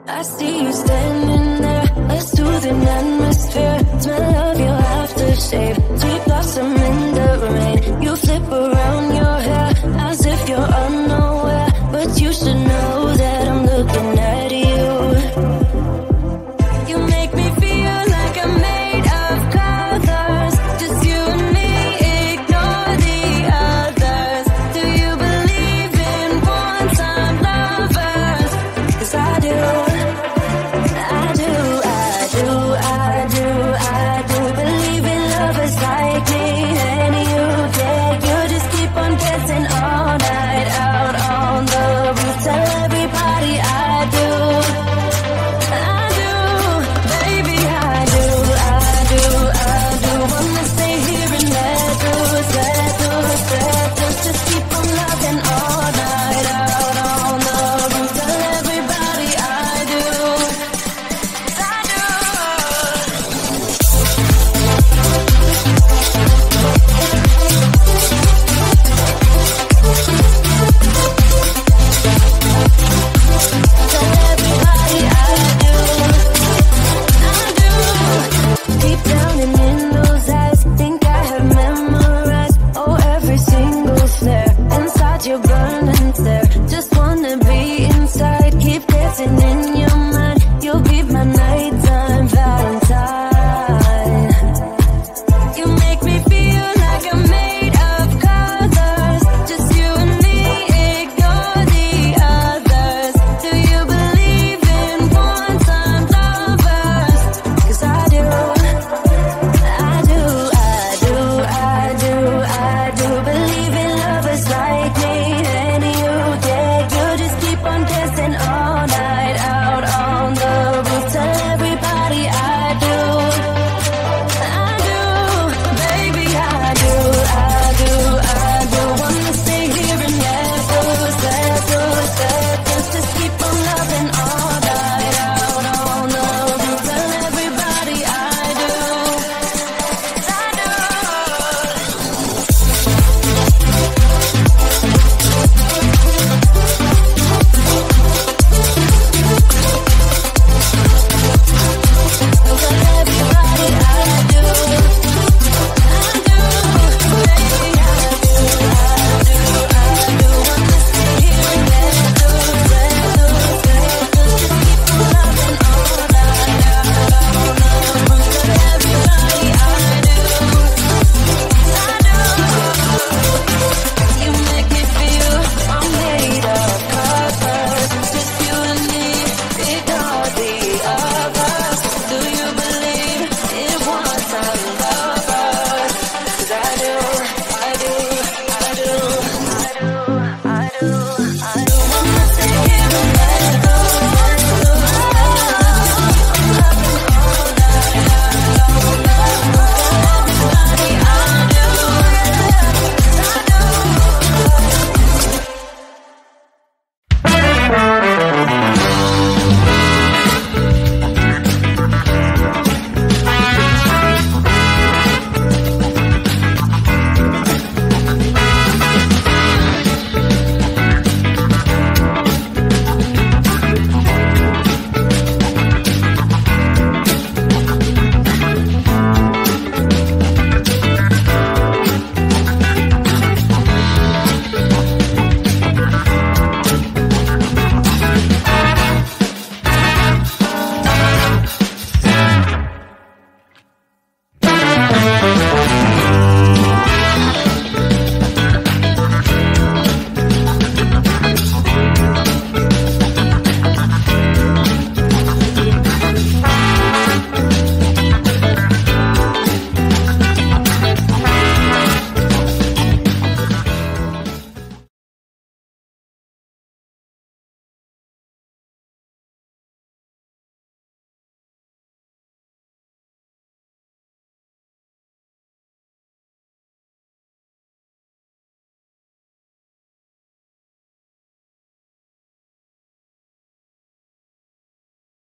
I see you standing there, a soothing atmosphere. Smell of your aftershave, sweet blossom in the rain. You flip around your hair as if you're unaware, but you should know that I'm looking at you. You make me feel like I'm made of colors, just you and me, ignore the others. Do you believe in one-time lovers? 'Cause I do. Believe in lovers like me and you, yeah. You just keep on dancing all night out on the roof. Tell everybody I do, baby, I do. Wanna stay here and let loose. Just keep on loving all night out on the roof. Tell everybody I do. Deep down and in those eyes, think I have memorized, oh, every single flare. Inside your burning stare, just wanna be inside, keep dancing in your